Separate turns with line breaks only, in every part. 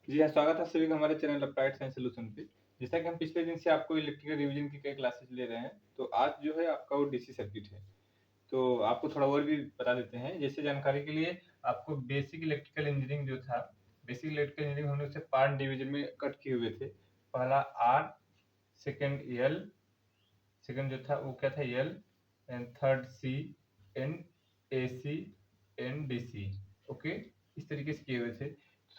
जी हाँ, स्वागत है सभी का हमारे चैनल अप्लाइड साइंस सॉल्यूशन पे। जैसा कि हम पिछले दिन से आपको इलेक्ट्रिकल रिवीजन की कई क्लासेस ले रहे हैं, तो आज जो है आपका वो डीसी सर्किट है। तो आपको थोड़ा और भी बता देते हैं, जैसे जानकारी के लिए आपको बेसिक इलेक्ट्रिकल इंजीनियरिंग जो था, बेसिक इलेक्ट्रिकल इंजीनियरिंग हमने उसे पार्ट डिवीजन में कट किए हुए थे। पहला आर, सेकंड एल, सेकंड जो था वो क्या था L, and third C, N, AC, N DC. Okay, इस तरीके से किए हुए थे।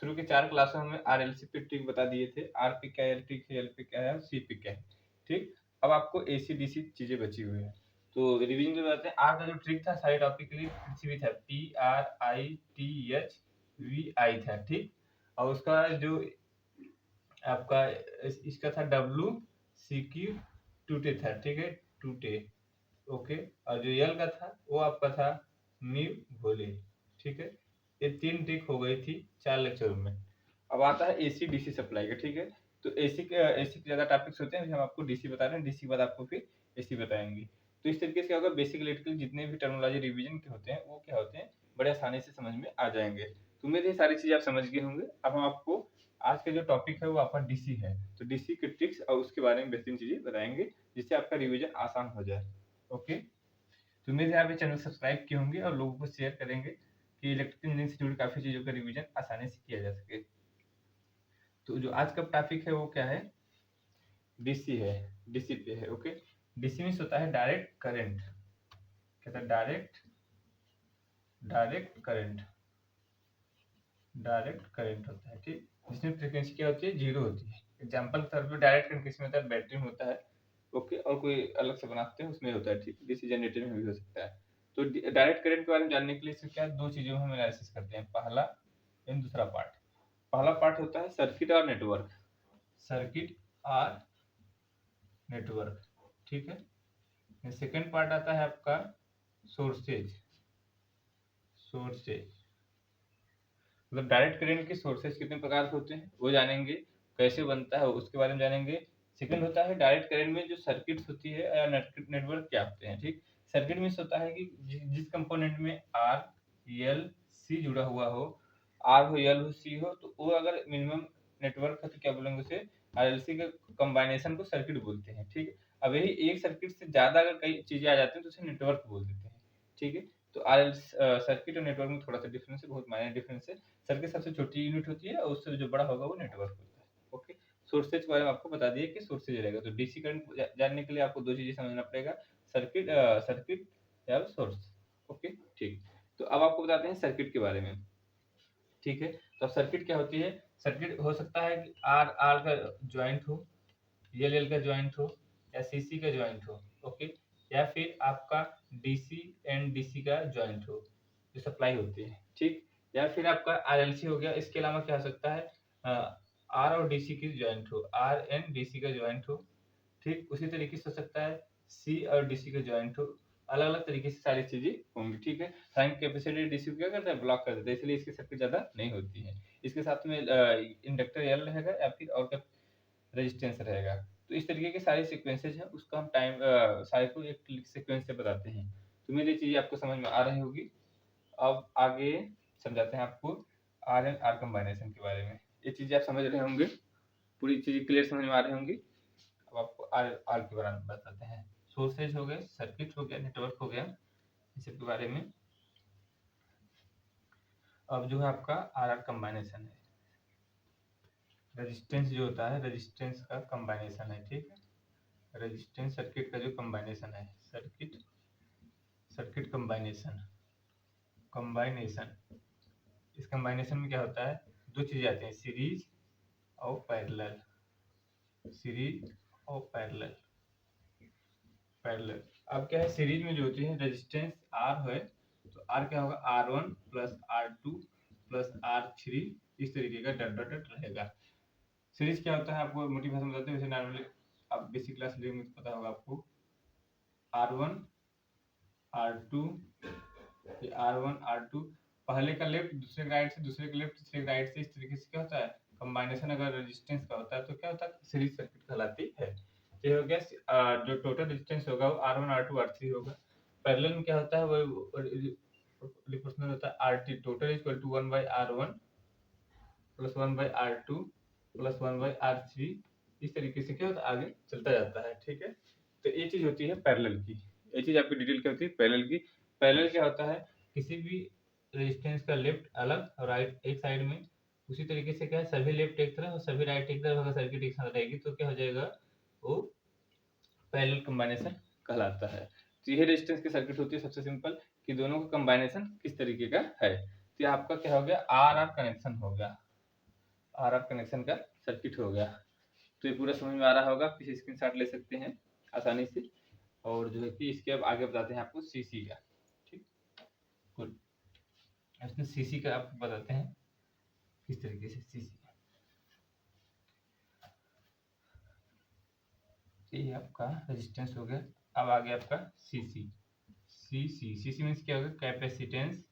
शुरू के 4 क्लासों में आरएलसी पे ट्रिक बता दिए थे, आर पे क्या है ट्रिक है, एल पे क्या है और सी पे क्या है। ठीक, अब आपको एसी डीसी चीजें बची हुई है। तो रिवीजन जो बताते हैं, आर का जो ट्रिक था सारे टॉपिक के लिए पृथ्वी था, P R I T H V I था। ठीक, और उसका जो आपका इसका था डब्ल्यू सी क्यू टूटे था। ठीक है, टूटे। ओके, और जो यल का था वो आपका था न्यू भोले। ठीक है, ये 3 ट्रिक हो गई थी 4 लेक्चर में। अब आता है एसी डीसी सप्लाई का। ठीक है, तो एसी के ज्यादा टॉपिक्स होते हैं, हम आपको डीसी बता रहे हैं, डीसी के बाद आपको फिर एसी बताएंगे। तो इस तरीके से क्या होगा, बेसिक इलेक्ट्रिकल जितने भी टर्मिनोलॉजी रिवीजन के होते हैं वो क्या होते हैं, बड़े आसानी से समझ में आ जाएंगे। तो उम्मीद है सारी चीजें आप समझ गए होंगे। अब हम आपको आज का जो टॉपिक है वो आपका डीसी है, तो डीसी के ट्रिक्स और उसके बारे में बेहतरीन चीजें बताएंगे, जिससे आपका रिवीजन आसान हो जाए। ओके, तो उम्मीद है आप ये चैनल सब्सक्राइब किए होंगे और लोगों को शेयर करेंगे कि इलेक्ट्रिकल इंजीनियरिंग से जुड़ी काफी चीजों का रिवीजन आसानी से किया जा सके। तो जो आज का टॉपिक है वो क्या है, डीसी है, डीसी पे है। ओके, डीसी मीन्स होता है डायरेक्ट करंट। क्या था, direct direct current, direct current होता है। ठीक, जिसमें फ्रीक्वेंसी क्या होती है, जीरो होती है। एग्जाम्पल के तौर पर डायरेक्ट करंट किसमें होता है, बैटरी में होता है। ओके, और कोई अलग से बनाते हैं उसमें होता है। ठीक, डीसी जनरेटर में भी हो सकता है। तो डायरेक्ट करंट के बारे में जानने के लिए क्या है, 2 चीजों में हम एनालिसिस करते हैं, पहला एंड दूसरा पार्ट। पहला पार्ट होता है सर्किट और नेटवर्क, सर्किट और नेटवर्क। ठीक है, सेकंड पार्ट आता है आपका सोर्सेज, सोर्सेज मतलब डायरेक्ट करंट के सोर्सेज कितने प्रकार के होते हैं वो जानेंगे, कैसे बनता है उसके बारे में जानेंगे। सेकंड होता है डायरेक्ट करंट में जो सर्किट होती है या नेटवर्क क्या होते हैं। ठीक, सर्किट मीन्स होता है कि जिस कंपोनेंट में आर एल सी जुड़ा हुआ हो, आर हो एल हो सी हो, तो वो अगर मिनिमम नेटवर्क है तो क्या बोलेंगे उसे, आरएलसी के कॉम्बिनेशन को सर्किट बोलते हैं। ठीक है, अब यही एक सर्किट से ज्यादा अगर कई चीजें आ जाती हैं तो उसे नेटवर्क बोल देते हैं। ठीक है, तो आर सर्किट और नेटवर्क में थोड़ा सा डिफरेंस है, बहुत माइनर डिफरेंस है। सर्किट सबसे छोटी यूनिट होती है और उससे जो बड़ा होगा वो नेटवर्क होता है। ओके, सोर्सेज के बारे में आपको बता दिए कि सोर्सेज रहेगा। तो डीसी करंट जानने के लिए आपको 2 चीजें समझना पड़ेगा, सर्किट सर्किट या सोर्स। ओके, ठीक, तो अब आपको बताते हैं सर्किट के बारे में। ठीक है, तो अब सर्किट क्या होती है, सर्किट हो सकता है कि आर आर का ज्वाइंट हो, एल एल का ज्वाइंट हो, या सी सी का ज्वाइंट हो। ओके, या फिर आपका डीसी एंड डीसी का ज्वाइंट हो, जो सप्लाई होती है। ठीक, या फिर आपका आरएलसी हो गया। इसके अलावा क्या हो सकता है, आर और डीसी की ज्वाइंट हो, आर एंड डीसी का ज्वाइंट हो। ठीक, उसी तरीके से हो सकता है सी और डीसी का ज्वाइंट हो। अलग अलग तरीके से सारी चीजें होंगी। ठीक है, टाइम कैपेसिटी डीसी को क्या करता है, ब्लॉक कर देता है, इसलिए इसकी सर्किट ज्यादा नहीं होती है। इसके साथ में इंडक्टर एल रहेगा या फिर और क्या रेजिस्टेंस रहेगा। तो इस तरीके के सारे सीक्वेंसेज हैं, उसका हम टाइम सारे को एक सीक्वेंस से बताते हैं। तो मेरी चीजें आपको समझ में आ रही होगी। अब आगे समझाते हैं आपको आर एंड आर कॉम्बिनेशन के बारे में। ये चीजें आप समझ रहे होंगे, पूरी चीजें क्लियर समझ में आ रही होंगी। अब आपको आर आर के बारे में बताते हैं। सोर्सेज हो गए, सर्किट हो गया, नेटवर्क हो गया, इस सब के बारे में। अब जो है आपका आर आर कॉम्बिनेशन है, रेजिस्टेंस जो होता है रेजिस्टेंस का कॉम्बिनेशन है। ठीक है, रेजिस्टेंस सर्किट का जो कॉम्बिनेशन है, सर्किट सर्किट कॉम्बिनेशन, कॉम्बिनेशन इस कॉम्बिनेशन में क्या होता है, 2 चीजें आती हैं, सीरीज और पैरेलल, सीरीज और पैरेलल, पैरेलल। अब क्या है, सीरीज में जो होती है रेजिस्टेंस आर है, तो आर क्या होगा, R one plus R two plus R three, इस तरीके का डट डट डट रहेगा। सीरीज क्या होता है आपको मोटी भाषा में बताते हैं, वैसे नॉर्मली आप बेसिक क्लास लेंगे तो पता होगा आपको, आर वन आर टू, ये आर वन आर टू, पहले का लेफ्ट दूसरे का राइट से, दूसरे का लेफ्ट तीसरे का राइट से, इस तरीके से क्या होता है कंबाइनेशन। अगर रेजिस्टेंस का होता है तो क्या होता है, सीरीज सर्किट कहलाती है। ये हो गया जो टोटल रेजिस्टेंस होगा वो R one R two R three होगा। पैरेलल में क्या होता है, वो प्रोपोर्शनल होता है, R T total equal to one by R one plus 1/r2 plus 1/r3, इस तरीके से क्या होता है आगे चलता जाता है। ठीक है, तो ये चीज होती है पैरेलल की। ये चीज आपकी डिटेल क्या होती है पैरेलल की। पैरेलल क्या होता है, किसी भी रेजिस्टेंस का लेफ्ट अलग और राइट एक साइड में, उसी तरीके से क्या है सभी लेफ्ट एक तरफ और सभी राइट एक तरफ अगर सर्किट एक साथ रहेगी तो क्या हो जाएगा, वो पैरेलल कॉम्बिनेशन कहलाता है। तो यही रेजिस्टेंस की सर्किट होती है सबसे सिंपल, कि दोनों का कॉम्बिनेशन किस तरीके का है। तो आपका क्या हो गया, आर आर कनेक्शन हो गया, आर आर कनेक्शन का सर्किट हो गया। तो ये पूरा समझ में आ रहा होगा, किसी स्क्रीनशॉट ले सकते हैं आसानी से। और जो है कि इसके अब आगे बताते हैं आपको सीसी का। ठीक, गुड। इसमें सीसी का आपको बताते हैं किस तरीके से सीसी। ये आपका रेजिस्टेंस हो गया। अब आ गया आपका सीसी। सीसी मीन्स क्या होगा, कैपेसिटेंस,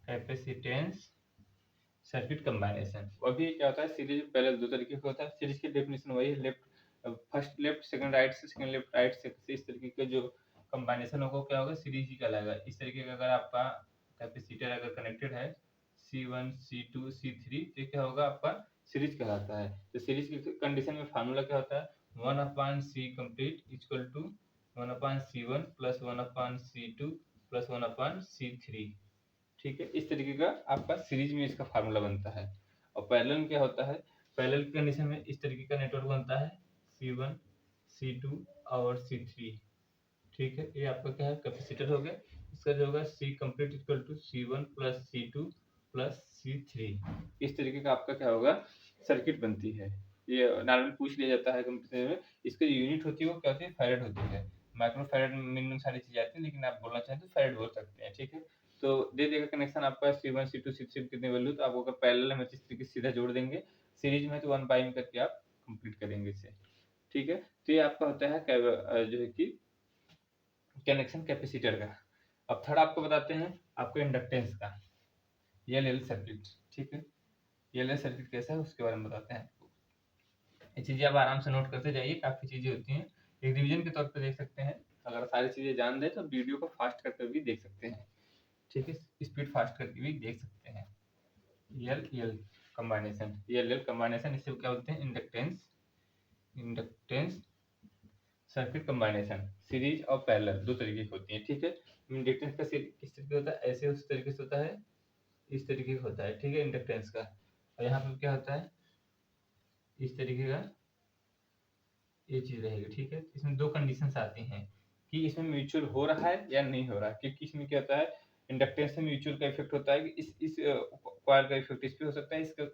कैपेसिटेंस सर्किट कंबाइनेशन। वो भी क्या होता है, सीरीज पहले दो तरीके का होता है। सीरीज की डेफिनेशन वही है, left first left second right से, सेकंड लेफ्ट राइट से, इस तरीके का जो कंबाइनेशन होगा क्या होगा, सीरीज ही कहलाएगा। इस तरीके का अगर आपका कैपेसिटर अगर कनेक्टेड है C1 C2 C3 तो क्या होगा आपका सीरीज कहलाता है। तो सीरीज की कंडीशन में फार्मूला क्या होता है, 1/C complete equal to 1/C1 plus 1/C2 plus 1/C3। ठीक है, इस तरीके का आपका सीरीज में इसका फार्मूला बनता है। और पैरेलल में क्या होता है, पैरेलल की कंडीशन में इस तरीके का नेटवर्क बनता है C1 C2 और C3। ठीक है, ये आपका क्या है कैपेसिटर हो गया। इसका जो होगा C complete equal to C1 plus C2 plus C3। इस तरीके का आपका क्या होगा सर्किट बनती है। ये नॉर्मल पूछ लिया जाता है कंपटीशन में। इसकी यूनिट होती है वो क्या होती है, फैरेड होती है। माइक्रो फैरेड में मिनिमम सारी चीजें आती है, लेकिन आप बोलना चाहें तो फैरेड बोल सकते हैं। ठीक है, तो दे देगा कनेक्शन आपका C1 C2 C3 कितने वैल्यू, तो आपको अगर पैरेलल में इस तरीके से सीधा जोड़ देंगे, सीरीज में तो 1 बाई में करके आप कंप्लीट करेंगे इसे। ठीक है, तो ये आपका होता है जो है कि कनेक्शन कैपेसिटर का। अब थर्ड आपको बताते हैं आपको इंडक्टेंस का, एल सर्किट। ठीक है, एल सर्किट कैसा है उसके बारे में बताते हैं आपको। ये चीजें आप आराम से नोट करते जाइए, काफी चीजें होती हैं, एक रिवीजन के तौर पर देख सकते हैं। अगर सारी चीजें जान दे तो वीडियो को फास्ट करके भी देख सकते हैं। ठीक है, स्पीड फास्ट करके भी देख सकते हैं। एल कॉम्बिनेशन, एल कॉम्बिनेशन इसे क्या बोलते हैं, inductance, inductance circuit combination series और पैरेलल दो तरीके की होती है। ठीक है, इंडक्टेंस का किस तरीके होता है, ऐसे उस तरीके से होता है, इस तरीके का होता है। ठीक है, इंडक्टेंस का। और यहाँ पे क्या होता है, इस तरीके का ये चीज रहेगी। ठीक है, इसमें दो कंडीशंस आती हैं कि इसमें म्यूचुअल हो रहा है या नहीं हो रहा है। क्योंकि इसमें क्या होता है, इंडक्टेंस से म्यूचुअल का इफेक्ट होता है कि इस कॉइल का इफेक्ट इस पे हो सकता है, इसका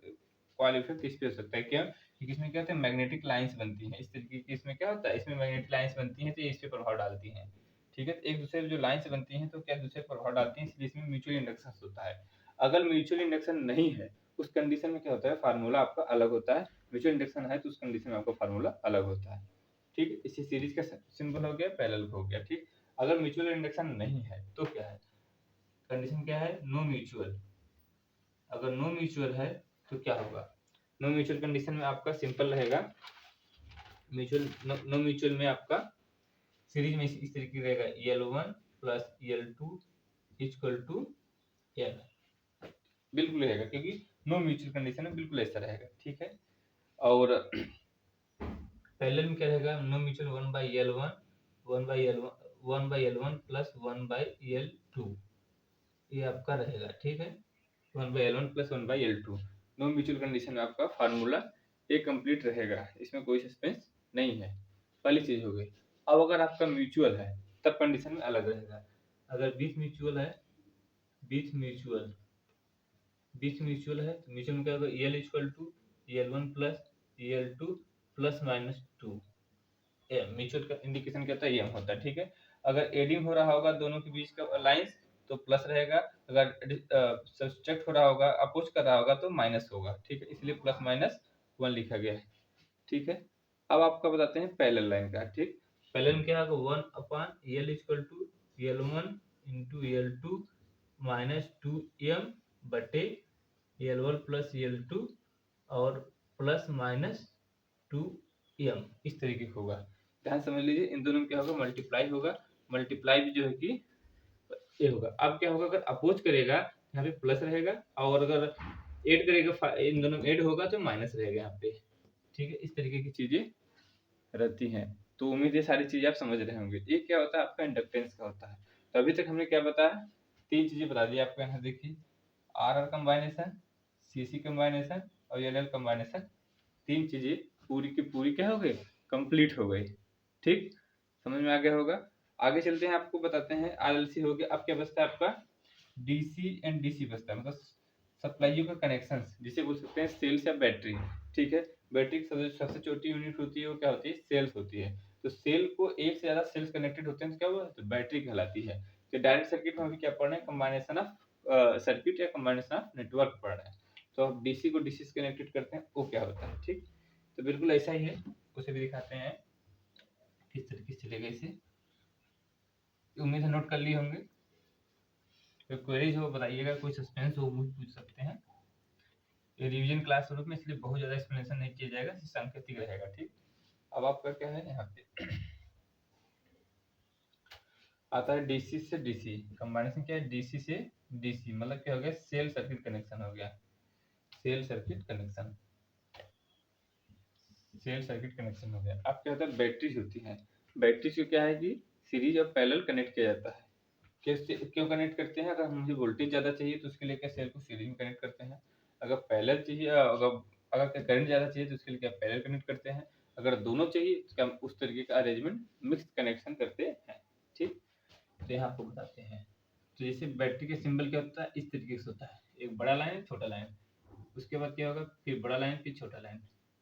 कॉइल इफेक्ट इस पे हो सकता है। क्यों, क्योंकि इसमें क्या होता है मैग्नेटिक लाइंस बनती हैं इस तरीके की। इसमें क्या होता है, इसमें मैग्नेटिक लाइंस बनती हैं तो ये इस पे प्रभाव डालती हैं। ठीक है, एक दूसरे जो लाइंस बनती हैं तो क्या दूसरे प्रभाव डालती हैं, इसलिए इसमें म्यूचुअल इंडक्शन होता है। अगर म्यूचुअल इंडक्शन नहीं है उस कंडीशन में क्या होता है, फार्मूला आपका अलग होता है। म्यूचुअल इंडक्शन है तो उस कंडीशन में आपका फार्मूला अलग होता है। ठीक है, इसी सीरीज का सिंबल हो गया, पैरेलल हो गया। ठीक, अगर म्यूचुअल इंडक्शन नहीं है तो क्या है, कंडीशन क्या है, नो म्यूचुअल। अगर नो म्यूचुअल है तो क्या होगा, नो म्यूचुअल कंडीशन में आपका सिंपल रहेगा, म्यूचुअल नो म्यूचुअल में आपका सीरीज में इस तरीके रहेगा, L1 plus L2 equal to L, बिल्कुल रहेगा क्योंकि नो म्यूचुअल कंडीशन में बिल्कुल ऐसा रहेगा। ठीक है, और पैरेलल में क्या रहेगा, no mutual 1/L1 1/L1 plus 1/L2 ये आपका रहेगा। ठीक है, 1/L1 plus 1/L2 no mutual condition में आपका फार्मूला ये कंप्लीट रहेगा, इसमें कोई सस्पेंस नहीं है। पहली चीज हो गई। अब अगर आपका म्यूचुअल है तब कंडीशन में अलग रहेगा। अगर बीच म्यूचुअल है, बीच म्यूचुअल, बीच म्यूचुअल है तो म्यूचुअल में क्या होगा, L equal to L1 plus L2 plus minus 2। Mutual का इंडिकेशन क्या होता है, एम होता है। ठीक है, अगर एडिंग हो रहा होगा दोनों के बीच का लाइंस तो प्लस रहेगा, अगर सब्सट्रैक्ट हो रहा होगा अपोज कर रहा होगा तो माइनस होगा। ठीक है, इसलिए प्लस माइनस 1 लिखा गया है। ठीक है, अब आपका बताते हैं पैरेलल लाइन का। ठीक, पैरेलल में क्या होगा, 1/L equal to L1 into L2 minus 2m बटे L1 प्लस L2 और प्लस माइनस 2m, इस तरीके का होगा। ध्यान समझ लीजिए, इन दोनों में क्या होगा, मल्टीप्लाई होगा। मल्टीप्लाई भी जो है कि ये होगा। अब क्या होगा, अगर अपोज करेगा यहाँ पे प्लस रहेगा, और अगर ऐड करेगा, इन दोनों में ऐड होगा तो माइनस रहेगा यहाँ पे, ठीक है। इस तरीके की चीजें रहती हैं। तो उम्मीद है सारी चीजें आप समझ रहे होंगे। ये क्या होता है आपका इंडक्टेंस का होता है। तो अभी तक हमने क्या बताया, 3 चीजें बता दी आपको। यहाँ देखिए, आर आर कम्बाइनेशन, सी सी कम्बाइनेशन और एल एल कम्बाइनेशन, 3 चीजें पूरी की पूरी क्या हो गई, कंप्लीट हो गई। ठीक, समझ में आ गया होगा। आगे चलते हैं, आपको बताते हैं आर एल सी हो गया। अब क्या बचता है आपका, डीसी एंड डीसी बचता है, मतलब सप्लाइयों का कनेक्शन, जिसे बोल सकते हैं सेल्स या बैटरी। ठीक है, बैटरी की सबसे छोटी यूनिट होती है वो क्या होती है, सेल्स होती है। तो सेल को एक से ज्यादा सेल्स कनेक्टेड होते हैं तो क्या हुआ, तो बैटरी कहलाती है। तो डायरेक्ट सर्किट में अभी क्या पढ़ रहे हैं, कंबाइनेशन ऑफ सर्किट या कंबाइनेशन ऑफ नेटवर्क पढ़ रहे हैं। तो अब डीसी को डीसी से कनेक्टेड करते हैं, वो क्या होता है। ठीक, तो बिल्कुल ऐसा ही है, उसे भी दिखाते हैं किस तरीके से चलेगा इसे। उम्मीद है नोट कर लिए होंगे। कोई क्वेरीज हो बताइएगा, कोई सस्पेंस हो वो पूछ सकते हैं। ये रिवीजन क्लास स्वरूप में, इसलिए बहुत ज्यादा एक्सप्लेनेशन नहीं किया जाएगा, सांकेतिक रहेगा। ठीक, अब आपका क्या है यहाँ पे आता है डीसी से डीसी कंबाइनेशन। क्या है, डीसी से डीसी मतलब क्या हो गया, सेल सर्किट कनेक्शन हो गया। Cell circuit connection, cell circuit connection हो गया। अब क्या होता है, बैटरीज होती है। बैटरीज को क्या है कि सीरीज और पैरेलल कनेक्ट किया जाता है। कैसे, क्यों कनेक्ट करते हैं, अगर मुझे वोल्टेज ज़्यादा चाहिए तो उसके लिए क्या सेल को सीरीज में कनेक्ट करते हैं। अगर पैरेलल चाहिए, अगर अगर करंट ज़्यादा चाहिए तो उसके लिए क्या पैरेलल कनेक्ट करते हैं। अगर दोनों चाहिए तो क्या उस तरीके का अरेंजमेंट मिक्स कनेक्शन करते हैं। ठीक, तो यहाँ आपको बताते हैं। तो जैसे बैटरी के सिंबल क्या होता है, इस तरीके से होता है, एक बड़ा लाइन छोटा लाइन, उसके बाद क्या होगा, फिर बड़ा लाइन फिर छोटा लाइन,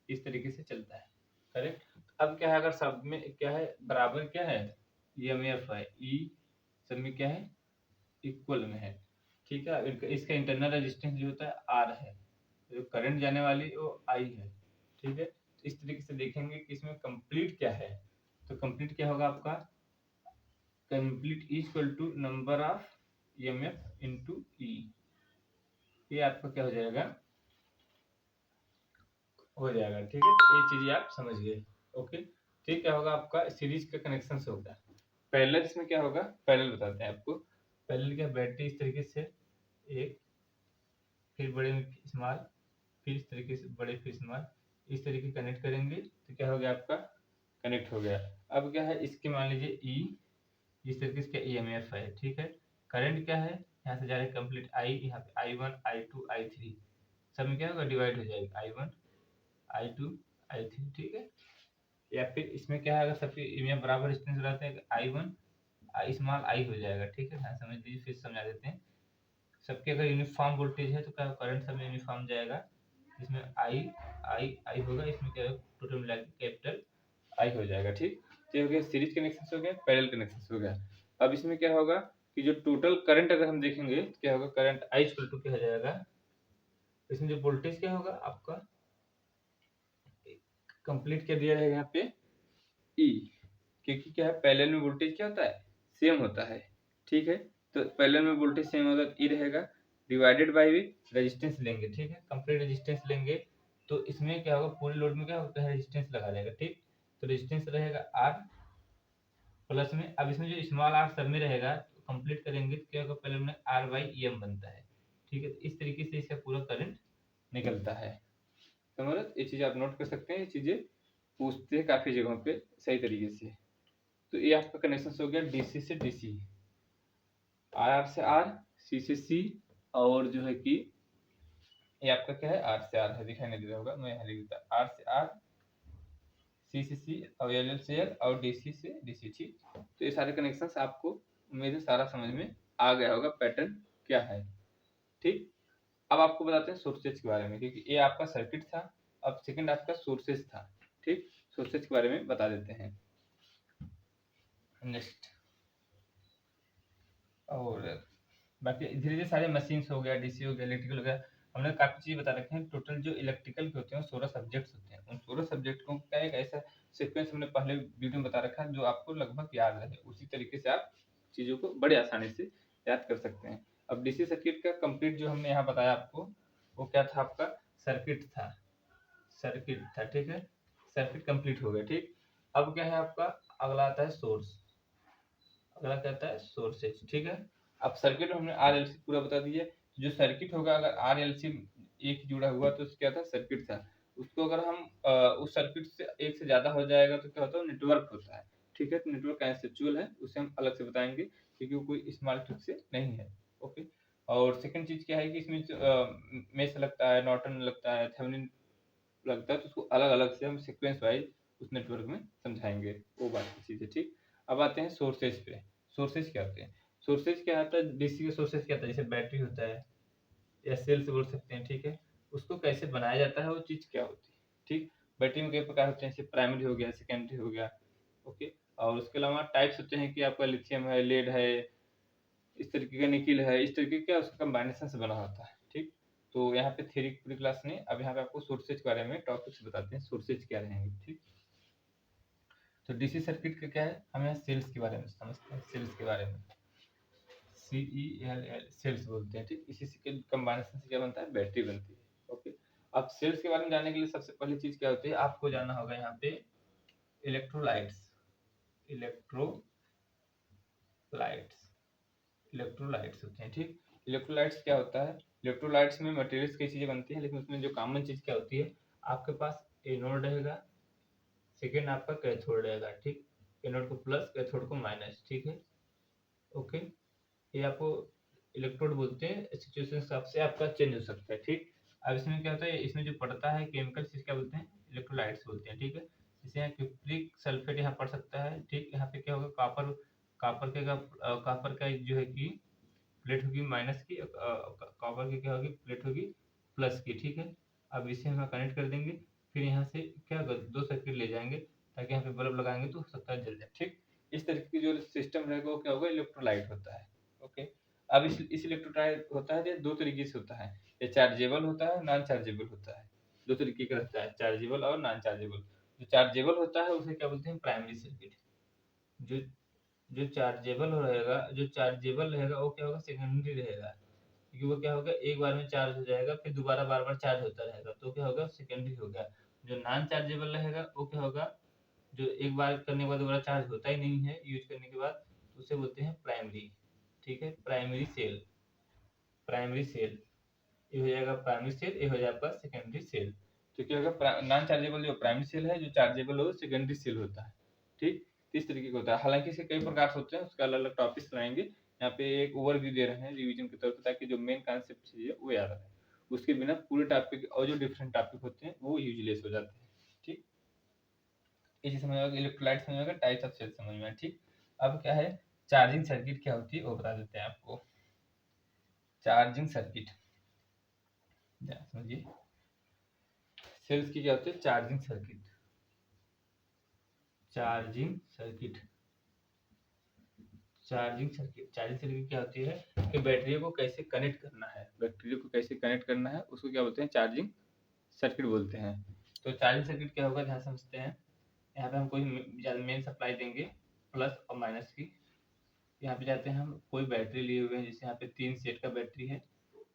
इस तरीके से चलता है। करेक्ट। अब क्या है, अगर सब में क्या है, बराबर क्या है, EMF है, ई सब में क्या है, इक्वल में है। ठीक है, इसका इंटरनल रेजिस्टेंस जो होता है आर है, जो करंट जाने वाली वो आई है। ठीक है, तो इस तरीके से देखेंगे कि इसमें कंप्लीट क्या है। तो कंप्लीट क्या होगा आपका, complete equal to number of EMF into E. ये आपका क्या हो जाएगा, हो जाएगा। ठीक है, तो ये चीजें आप समझ गए। ओके, ठीक, क्या होगा आपका, सीरीज का कनेक्शन से होगा। पैरेलल इसमें क्या होगा, पैरेलल बताते हैं आपको। पैरेलल क्या, बैटरी इस तरीके से एक, फिर बड़े में स्मॉल, फिर इस तरीके से बड़े फिर स्मॉल, इस तरीके कनेक्ट करेंगे तो क्या हो गया आपका, कनेक्ट हो गया। अब क्या है, इसके मान लीजिए ई, इस तरीके से EMF है। ठीक है, करंट क्या है, यहाँ से जा रहा है कंप्लीट आई, यहाँ पे I1 I2 I3 सब में क्या होगा, डिवाइड हो जाएगा, I1 I2 I3। ठीक है, या फिर इसमें क्या है, अगर सबके EMF बराबर डिस्टेंस रहते हैं, I1 स्मॉल आई हो जाएगा। ठीक है, हाँ समझ लीजिए, फिर समझा देते हैं। सबके अगर यूनिफॉर्म वोल्टेज है तो क्या करंट सब यूनिफॉर्म जाएगा। इसमें आई आई आई होगा, इसमें क्या टोटल मिला के कैपिटल आई हो जाएगा। ठीक, तो ये हो गया सीरीज कनेक्शन हो गया, पैरेलल कनेक्शन हो गया। अब इसमें क्या होगा कि जो टोटल करंट अगर हम देखेंगे तो क्या होगा, करंट आई इक्वल टू क्या हो जाएगा, इसमें जो वोल्टेज क्या होगा आपका, कंप्लीट क्या दिया रहेगा यहाँ पे, ई, क्योंकि क्या है, पैरेलल में वोल्टेज क्या होता है, सेम होता है। ठीक है, तो पैरेलल में वोल्टेज सेम होगा तो ई रहेगा, डिवाइडेड बाय भी रेजिस्टेंस लेंगे। ठीक है, कंप्लीट रेजिस्टेंस लेंगे तो इसमें क्या होगा, पूरे लोड में क्या होगा, रेजिस्टेंस लगा जाएगा। ठीक, तो रेजिस्टेंस रहेगा आर प्लस में, अब इसमें जो स्मॉल आर सब में रहेगा तो कंप्लीट करेंगे तो क्या होगा, पहले में आर बाई EM बनता है। ठीक है, तो इस तरीके से इसका पूरा करंट निकलता है। समझ, ये चीज़ आप नोट कर सकते हैं, ये चीज़ें पूछते हैं काफ़ी जगहों पे सही तरीके से। तो ये आपका कनेक्शन हो गया डीसी से डीसी, आर से आर, सी से सी, और जो है कि ये आपका क्या है, आर से आर है, दिखाई नहीं दे रहा होगा, मैं यहाँ लिख देता, आर से आर, सी से सी और एल से एल और डीसी से डीसी। ठीक, तो ये सारे कनेक्शंस आपको उम्मीद है सारा समझ में आ गया होगा, पैटर्न क्या है। ठीक, अब आपको बताते हैं सोर्सेज के बारे में, क्योंकि ये आपका सर्किट था, अब सेकंड आपका सोर्सेज था। ठीक, सोर्सेज के बारे में बता देते हैं नेक्स्ट। और बाकी धीरे धीरे सारे मशीन्स हो गया, डीसी हो गया, इलेक्ट्रिकल हो गया, हमने काफी चीज बता रखे हैं। टोटल जो इलेक्ट्रिकल के होते हैं 16 सब्जेक्ट्स होते हैं। उन 16 सब्जेक्ट को का एक ऐसा सीक्वेंस हमने पहले वीडियो में बता रखा है जो आपको लगभग याद रहे, उसी तरीके से आप चीजों को बड़े आसानी से याद कर सकते हैं। अब डीसी सर्किट का कंप्लीट जो हमने यहाँ बताया आपको, वो क्या था आपका, सर्किट था, सर्किट था। ठीक है, सर्किट कंप्लीट हो गया। ठीक, अब क्या है आपका, अगला आता है सोर्स, अगला क्या आता है सोर्सेज। ठीक है, अब सर्किट में हमने RLC पूरा बता दिया। जो सर्किट होगा, अगर RLC एक जुड़ा हुआ तो क्या था, सर्किट था। उसको अगर हम उस सर्किट से एक से ज़्यादा हो जाएगा तो क्या होता है, नेटवर्क होता है। ठीक है, तो नेटवर्क कंसेप्चुअल है, उसे हम अलग से बताएंगे क्योंकि वो कोई स्मॉल ट्रिक से नहीं है। ओके। और सेकंड चीज़ क्या है कि इसमें मेष लगता है, नॉर्टन लगता है, थेवेनिन लगता है, तो उसको अलग-अलग से हम सीक्वेंस वाइज उस नेटवर्क में समझाएँगे, वो बात की चीज़ है, ठीक। अब आते हैं सोर्सेज पे। सोर्सेज क्या होते हैं? सोर्सेज क्या होता है, डीसी के सोर्सेज क्या होता है, जैसे बैटरी होता है या सेल्स बोल सकते हैं, ठीक है। उसको कैसे बनाया जाता है, वो चीज़ क्या होती है, ठीक। बैटरी में कई प्रकार होते हैं, जैसे प्राइमरी हो गया, सेकेंडरी हो गया, ओके। और उसके अलावा टाइप्स होते हैं कि आपका लिथियम है, लेड है, इस तरीके का निकिल है, इस तरीके का उसका कॉम्बिनेशन से बना होता है, ठीक। तो यहाँ पे थ्योरी पूरी क्लास नहीं, अब यहाँ पे आपको सोर्सेज के बारे में टॉपिक्स बताते हैं, सोर्सेज क्या रहेंगे, ठीक। तो डीसी सर्किट का क्या है, हम यहाँ सेल्स के बारे में समझते हैं, सेल्स के बारे में, CELL सेल्स बोलते हैं, ठीक। इसी के कॉम्बिनेशन से क्या बनता है, बैटरी बनती है, ओके। अब सेल्स के बारे में जानने के लिए सबसे पहली चीज क्या होती है, आपको जानना होगा यहाँ पे इलेक्ट्रोलाइट्स, इलेक्ट्रोलाइट्स, इलेक्ट्रोलाइट्स होते हैं, ठीक। इलेक्ट्रोलाइट्स क्या होता है, इलेक्ट्रोलाइट्स में मटेरियल्स कई चीजें बनती हैं, लेकिन उसमें जो कॉमन चीज क्या होती है, आपके पास एनोड रहेगा, सेकेंड आपका कैथोड रहेगा, ठीक। एनोड को प्लस, कैथोड को माइनस, ठीक है, ओके। ये आपको इलेक्ट्रोड बोलते हैं, सिचुएशन के हिसाब से आपका चेंज हो सकता है, ठीक। अब इसमें क्या होता है, इसमें जो पड़ता है केमिकल चीज क्या बोलते हैं, इलेक्ट्रोलाइट्स बोलते हैं, ठीक है। जैसे यहाँ क्यूप्रिक सल्फेट यहाँ पड़ सकता है, ठीक। यहाँ पे क्या होगा, कॉपर, कॉपर का जो है कि प्लेट होगी माइनस की, कॉपर की क्या होगी, प्लेट होगी प्लस की, ठीक है। अब इसे हम कनेक्ट कर देंगे, फिर यहाँ से क्या होगा, दो सर्किट ले जाएंगे, ताकि यहाँ पे बल्ब लगाएंगे तो हो सकता है जल जाए, ठीक। इस तरीके की जो सिस्टम रहेगा वो क्या होगा, इलेक्ट्रोलाइट होता है, ओके। अब इस इलेक्ट्रोलाइट होता है, ये दो तरीके से होता है, ये चार्जेबल होता है, नॉन चार्जेबल होता है, दो तरीके का रहता है, चार्जेबल और नॉन चार्जेबल। जो चार्जेबल होता है उसे क्या बोलते हैं, प्राइमरी सर्किट। जो जो चार्जेबल रहेगा, जो चार्जेबल रहेगा वो क्या होगा, सेकेंडरी रहेगा, क्योंकि वो क्या होगा, एक बार में चार्ज हो जाएगा, फिर दोबारा बार बार चार्ज होता रहेगा, तो क्या होगा, सेकेंडरी हो गया। जो नॉन चार्जेबल रहेगा वो क्या होगा, जो एक बार करने के बाद दोबारा चार्ज होता ही नहीं है यूज करने के बाद, तो उसे बोलते हैं प्राइमरी, ठीक है। प्राइमरी सेल, प्राइमरी सेल, ये हो जाएगा प्राइमरी सेल, ये हो जाएगा आपका सेकेंडरी सेल। तो क्या होगा, नॉन चार्जेबल जो प्राइमरी सेल है, जो चार्जेबल हो सेकेंडरी सेल होता है, ठीक। इस तरीके का होता है, हालांकि इसके कई प्रकार होते हैं, उसके अलग अलग टॉपिक्स बनाएंगे। यहाँ पे एक ओवरव्यू दे रहे हैं रिवीजन की तरफ, ताकि जो मेन कॉन्सेप्ट है वो याद रहे, उसके बिना पूरे टॉपिक और जो डिफरेंट टॉपिक होते हैं वो यूजलेस हो जाते हैं, ठीक। इसी समझ में इलेक्ट्रोलाइट समझ में, टाइप्स ऑफ सेल समझ में, ठीक। अब क्या है, चार्जिंग सर्किट क्या होती है वो बता देते हैं आपको। चार्जिंग सर्किट समझिए, सेल्स की क्या होती है, charging circuit, charging circuit, charging circuit, charging circuit क्या होती है कि बैटरी को कैसे कनेक्ट करना है, बैटरी को कैसे कनेक्ट करना है उसको क्या बोलते हैं, चार्जिंग सर्किट बोलते हैं। तो चार्जिंग सर्किट क्या होगा, ध्यान समझते हैं। यहाँ पे हम कोई मेन सप्लाई देंगे, प्लस और माइनस की। यहाँ पे जाते हैं, हम कोई बैटरी लिए हुए हैं, जैसे यहाँ पे 3 सेट का बैटरी है,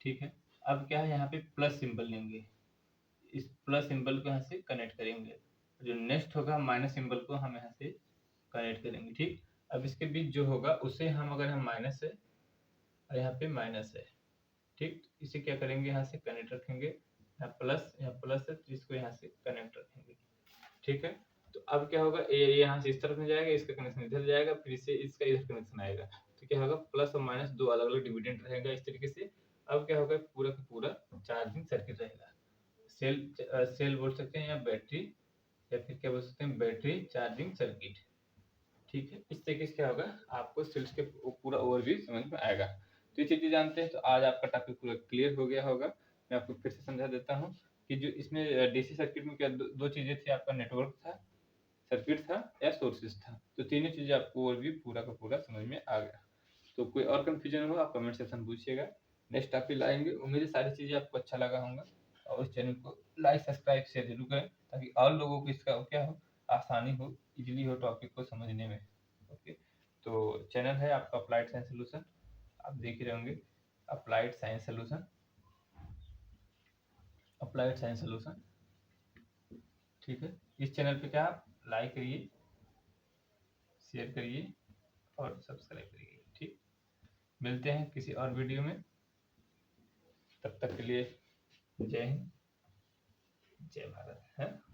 ठीक है। अब क्या है, यहाँ पे प्लस सिंबल लेंगे, इस प्लस सिंबल को यहाँ से कनेक्ट करेंगे, जो नेक्स्ट होगा माइनस सिंबल को हम यहाँ से कनेक्ट करेंगे, ठीक। अब इसके बीच जो होगा उसे हम, अगर हम माइनस है और यहाँ पे माइनस है, ठीक, इसे क्या करेंगे, यहाँ से कनेक्ट रखेंगे, यहाँ प्लस है तो इसको यहाँ से कनेक्ट रखेंगे, ठीक है। तो अब क्या होगा, ये यहाँ से इस तरफ में जाएगा, इसका कनेक्शन इधर जाएगा, फिर इससे इसका इधर कनेक्शन आएगा, तो क्या होगा, प्लस और माइनस दो अलग अलग डिविडेंड रहेगा इस तरीके से। अब क्या होगा, पूरा का पूरा चार्जिंग सर्किट रहेगा। सेल बोल सकते हैं या बैटरी, या फिर क्या बोल सकते हैं, बैटरी चार्जिंग सर्किट, ठीक है। इस तरीके से क्या होगा, आपको सेल्स के पूरा ओवरव्यू समझ में आएगा। तो ये चीजें जानते हैं तो आज आपका टॉपिक पूरा क्लियर हो गया होगा। मैं आपको फिर से समझा देता हूँ कि जो इसमें डीसी सर्किट में क्या दो चीजें थी, आपका नेटवर्क था, सर्किट था, या सोर्सेज था। तो तीनों चीजें आपको ओवरव्यू पूरा का पूरा समझ में आ गया। तो कोई और कंफ्यूजन हो आप कमेंट सेक्शन पूछिएगा, नेक्स्ट टॉपिक लाएंगे। उम्मीद है सारी चीजें आपको अच्छा लगा होगा, और उस चैनल को लाइक सब्सक्राइब शेयर जरूर करें, ताकि और लोगों को इसका क्या हो, आसानी हो, इजीली हो टॉपिक को समझने में, ओके। तो चैनल है आपका अप्लाइड साइंस सोल्यूशन, आप देख ही रहे होंगे, applied science solution, applied science solution, ठीक है। इस चैनल पे क्या आप लाइक करिए, शेयर करिए और सब्सक्राइब करिए, ठीक। मिलते हैं किसी और वीडियो में, तब तक के लिए जय हिंद, जय भारत है।